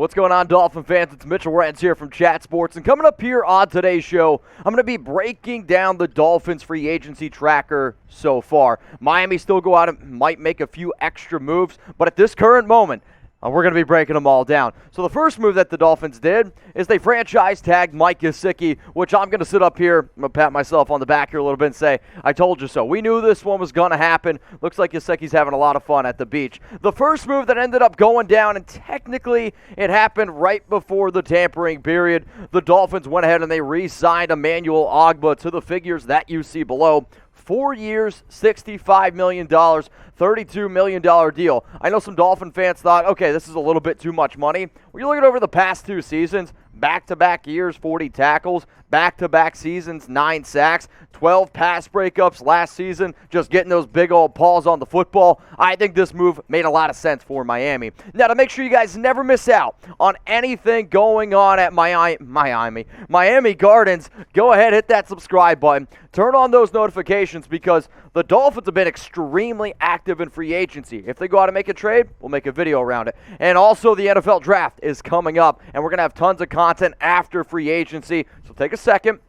What's going on, Dolphin fans? It's Mitchell Renz here from Chat Sports, and coming up here on today's show, I'm going to be breaking down the Dolphins free agency tracker so far. Miami still go out and might make a few extra moves, but at this current moment, we're going to be breaking them all down. So the first move that the Dolphins did is they franchise tagged Mike Gesicki, which I'm going to sit up here, I'm going to pat myself on the back here a little bit and say, I told you so. We knew this one was going to happen. Looks like Gesicki's having a lot of fun at the beach. The first move that ended up going down, and technically it happened right before the tampering period, the Dolphins went ahead and they re-signed Emmanuel Obgah to the figures that you see below. 4 years, $65 million, $32 million deal. I know some Dolphin fans thought, okay, this is a little bit too much money. When you look at over the past 2 seasons, back-to-back years, 40 tackles, back-to-back seasons, 9 sacks, 12 pass breakups last season, just getting those big old paws on the football. I think this move made a lot of sense for Miami. Now, to make sure you guys never miss out on anything going on at Miami Gardens, go ahead, hit that subscribe button. Turn on those notifications because the Dolphins have been extremely active in free agency. If they go out and make a trade, we'll make a video around it. And also, the NFL Draft is coming up, and we're going to have tons of content after free agency. So take a second,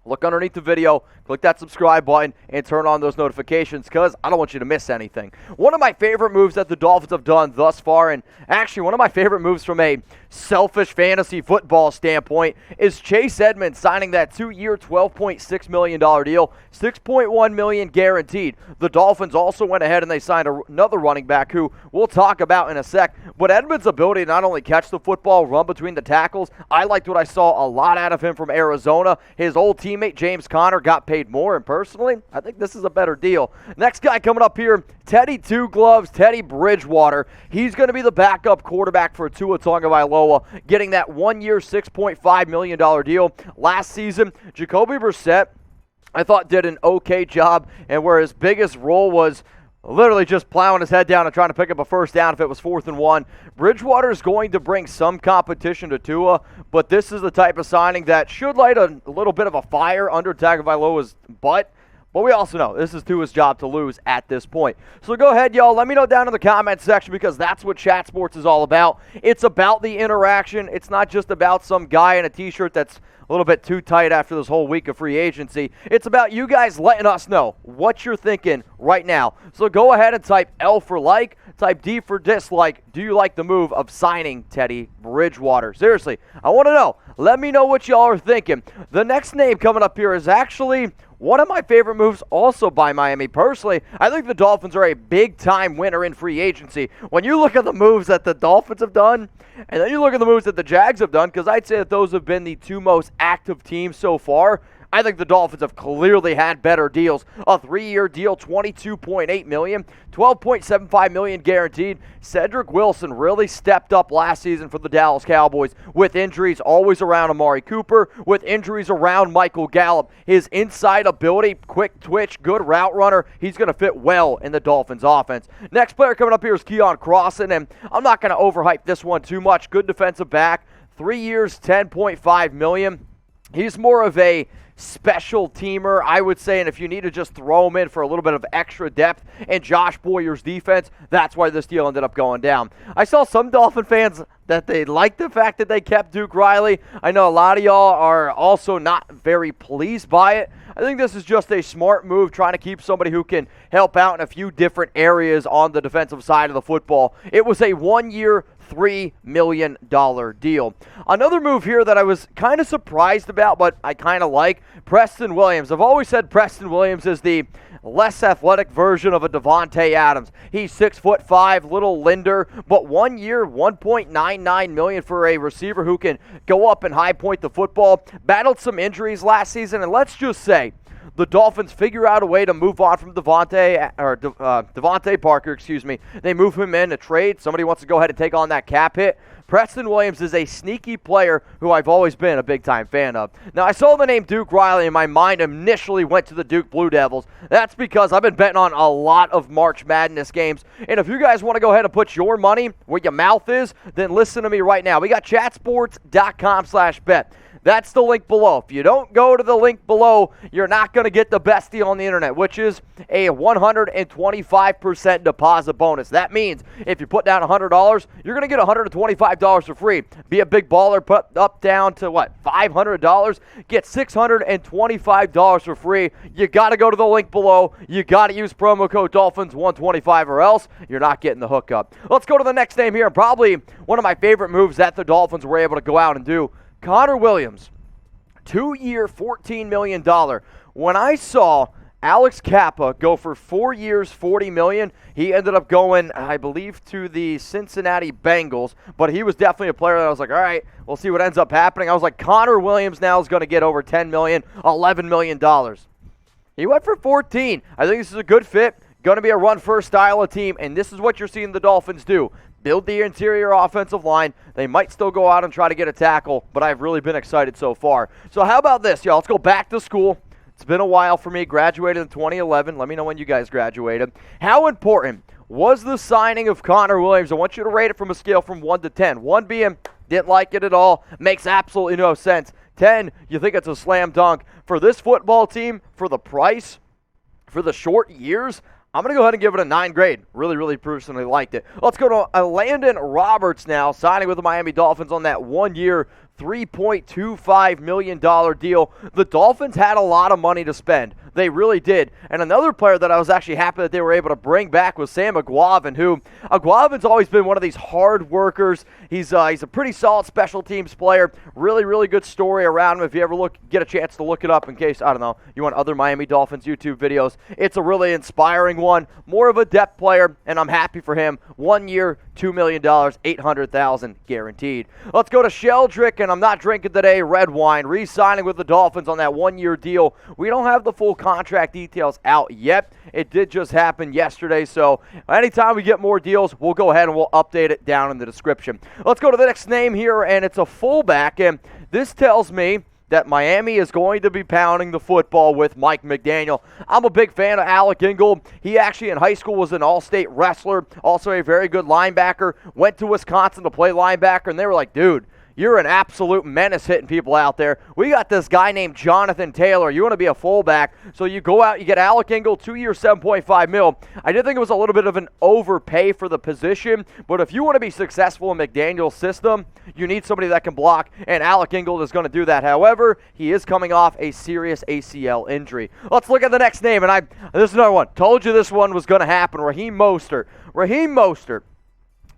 look underneath the video, click that subscribe button, and turn on those notifications because I don't want you to miss anything. One of my favorite moves that the Dolphins have done thus far, and actually one of my favorite moves from a selfish fantasy football standpoint, is Chase Edmonds signing that 2-year, $12.6 million deal, $6.1 million guaranteed. The Dolphins also went ahead and they signed another running back who we'll talk about in a sec. But Edmonds' ability to not only catch the football, run between the tackles, I liked what I saw a lot out of him from Arizona. His old teammate, James Conner, got paid more, and personally, I think this is a better deal. Next guy coming up here, Teddy Two Gloves, Teddy Bridgewater. He's going to be the backup quarterback for Tua Tagovailoa, getting that 1-year, $6.5 million deal. Last season, Jacoby Brissett, I thought, did an okay job, and where his biggest role was literally just plowing his head down and trying to pick up a first down if it was 4th and 1. Bridgewater is going to bring some competition to Tua, but this is the type of signing that should light a little bit of a fire under Tagovailoa's butt. But we also know this is Tua's job to lose at this point. So go ahead, y'all. Let me know down in the comment section because that's what Chat Sports is all about. It's about the interaction. It's not just about some guy in a T-shirt that's a little bit too tight after this whole week of free agency. It's about you guys letting us know what you're thinking right now. So go ahead and type L for like, type D for dislike. Do you like the move of signing Teddy Bridgewater? Seriously, I want to know. Let me know what y'all are thinking. The next name coming up here is actually one of my favorite moves also by Miami. Personally, I think the Dolphins are a big-time winner in free agency. When you look at the moves that the Dolphins have done, and then you look at the moves that the Jags have done, because I'd say that those have been the 2 most active teams so far, I think the Dolphins have clearly had better deals. A 3-year deal, $22.8 million, $12.75 million guaranteed. Cedrick Wilson really stepped up last season for the Dallas Cowboys with injuries always around Amari Cooper, with injuries around Michael Gallup. His inside ability, quick twitch, good route runner, he's going to fit well in the Dolphins offense. Next player coming up here is Keon Crossan, and I'm not going to overhype this one too much. Good defensive back, 3 years, $10.5 million. He's more of a special teamer, I would say, and if you need to just throw him in for a little bit of extra depth in Josh Boyer's defense, that's why this deal ended up going down. I saw some Dolphin fans that they liked the fact that they kept Duke Riley. I know a lot of y'all are also not very pleased by it. I think this is just a smart move, trying to keep somebody who can help out in a few different areas on the defensive side of the football. It was a 1-year, $3 million deal. Another move here that I was kind of surprised about, but I kind of like, Preston Williams. I've always said Preston Williams is the less athletic version of a Devontae Adams. He's 6'5", little Linder, but 1 year, $1.99 million for a receiver who can go up and high point the football. Battled some injuries last season, and let's just say the Dolphins figure out a way to move on from Devontae Parker, They move him in a trade. Somebody wants to go ahead and take on that cap hit. Preston Williams is a sneaky player who I've always been a big-time fan of. Now, I saw the name Duke Riley, and my mind initially went to the Duke Blue Devils. That's because I've been betting on a lot of March Madness games. And if you guys want to go ahead and put your money where your mouth is, then listen to me right now. We got chatsports.com/bet. That's the link below. If you don't go to the link below, you're not going to get the best deal on the internet, which is a 125% deposit bonus. That means if you put down $100, you're going to get $125 for free. Be a big baller, put up down to what, $500? Get $625 for free. You got to go to the link below. You got to use promo code Dolphins125 or else you're not getting the hookup. Let's go to the next name here. Probably one of my favorite moves that the Dolphins were able to go out and do. Connor Williams, 2-year, $14 million. When I saw Alex Kappa go for 4 years, $40 million, he ended up going, I believe, to the Cincinnati Bengals, but he was definitely a player that I was like, all right, we'll see what ends up happening. I was like, Connor Williams now is going to get over $10 million, $11 million. He went for 14. I think this is a good fit. Going to be a run-first style of team, and this is what you're seeing the Dolphins do. Build the interior offensive line. They might still go out and try to get a tackle, but I've really been excited so far. So how about this, y'all? Let's go back to school. It's been a while for me. Graduated in 2011. Let me know when you guys graduated. How important was the signing of Connor Williams? I want you to rate it from a scale from 1 to 10. 1 being, didn't like it at all. Makes absolutely no sense. 10, you think it's a slam dunk. For this football team, for the price, for the short years, I'm going to go ahead and give it a 9 grade. Really, really personally liked it. Let's go to Elandon Roberts now, signing with the Miami Dolphins on that 1-year, $3.25 million deal. The Dolphins had a lot of money to spend. They really did. And another player that I was actually happy that they were able to bring back was Sam Aguavin, who Aguavin's always been one of these hard workers. He's a pretty solid special teams player. Really, really good story around him. If you ever get a chance to look it up in case, I don't know, you want other Miami Dolphins YouTube videos. It's a really inspiring one. More of a depth player, and I'm happy for him. 1 year, $2 million, $800,000 guaranteed. Let's go to Sheldrick, and I'm not drinking today, Redwine, re-signing with the Dolphins on that 1-year deal. We don't have the full contract details out yet. It did just happen yesterday, so anytime we get more deals, we'll go ahead and we'll update it down in the description. Let's go to the next name here, and it's a fullback, and this tells me that Miami is going to be pounding the football with Mike McDaniel. I'm a big fan of Alec Ingold. He actually in high school was an all-state wrestler, also a very good linebacker, went to Wisconsin to play linebacker, and they were like, dude, you're an absolute menace hitting people out there. We got this guy named Jonathan Taylor. You want to be a fullback. So you go out, you get Alec Ingold, 2 years, $7.5 million. I did think it was a little bit of an overpay for the position, but if you want to be successful in McDaniel's system, you need somebody that can block, and Alec Ingold is going to do that. However, he is coming off a serious ACL injury. Let's look at the next name, and this is another one. Told you this one was going to happen. Raheem Mostert. Raheem Mostert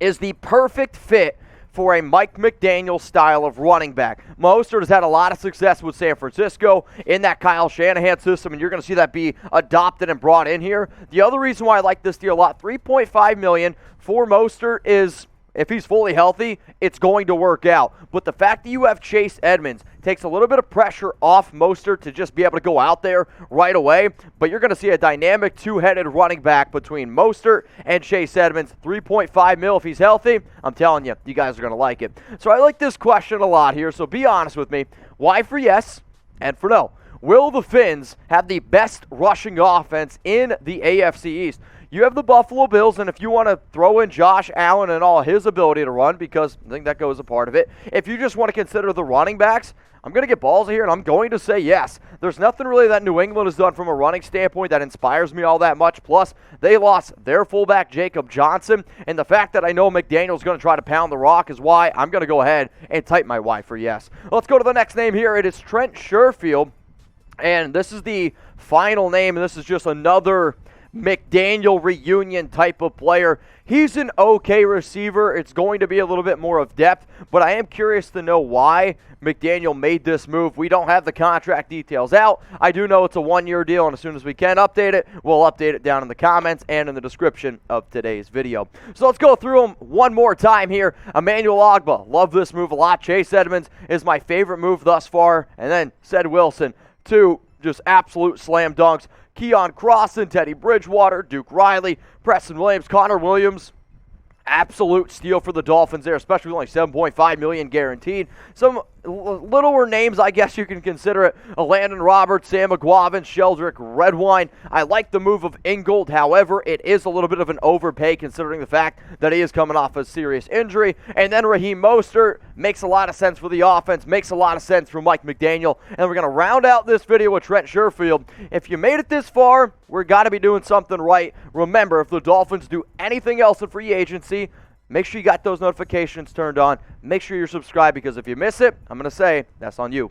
is the perfect fit for a Mike McDaniel style of running back. Mostert has had a lot of success with San Francisco in that Kyle Shanahan system, and you're going to see that be adopted and brought in here. The other reason why I like this deal a lot, $3.5 million for Mostert is, if he's fully healthy, it's going to work out. But the fact that you have Chase Edmonds takes a little bit of pressure off Mostert to just be able to go out there right away. But you're going to see a dynamic two-headed running back between Mostert and Chase Edmonds. $3.5 million if he's healthy. I'm telling you, you guys are going to like it. So I like this question a lot here, so be honest with me. Why for yes and for no? Will the Fins have the best rushing offense in the AFC East? You have the Buffalo Bills, and if you want to throw in Josh Allen and all his ability to run, because I think that goes a part of it, if you just want to consider the running backs, I'm going to get ballsy here, and I'm going to say yes. There's nothing really that New England has done from a running standpoint that inspires me all that much. Plus, they lost their fullback, Jacob Johnson, and the fact that I know McDaniel's going to try to pound the rock is why I'm going to go ahead and type my Y for yes. Let's go to the next name here. It is Trent Sherfield, and this is the final name, and this is just another McDaniel reunion type of player. He's an okay receiver. It's going to be a little bit more of depth, but I am curious to know why McDaniel made this move. We don't have the contract details out. I do know it's a 1-year deal, and as soon as we can update it, we'll update it down in the comments and in the description of today's video. So let's go through them one more time here. Emmanuel Obgah, love this move a lot. Chase Edmonds is my favorite move thus far, and then Cedrick Wilson, two just absolute slam dunks. Keon Crossan, Teddy Bridgewater, Duke Riley, Preston Williams, Connor Williams. Absolute steal for the Dolphins there, especially with only $7.5 million guaranteed. Some littler names, I guess you can consider it. Elandon Roberts, Sam McGuavin, Sheldrick Redwine. I like the move of Ingold. However, it is a little bit of an overpay considering the fact that he is coming off a serious injury. And then Raheem Mostert makes a lot of sense for the offense, makes a lot of sense for Mike McDaniel. And we're going to round out this video with Trent Sherfield. If you made it this far, we're got to be doing something right. Remember, if the Dolphins do anything else in free agency, make sure you got those notifications turned on. Make sure you're subscribed, because if you miss it, I'm going to say that's on you.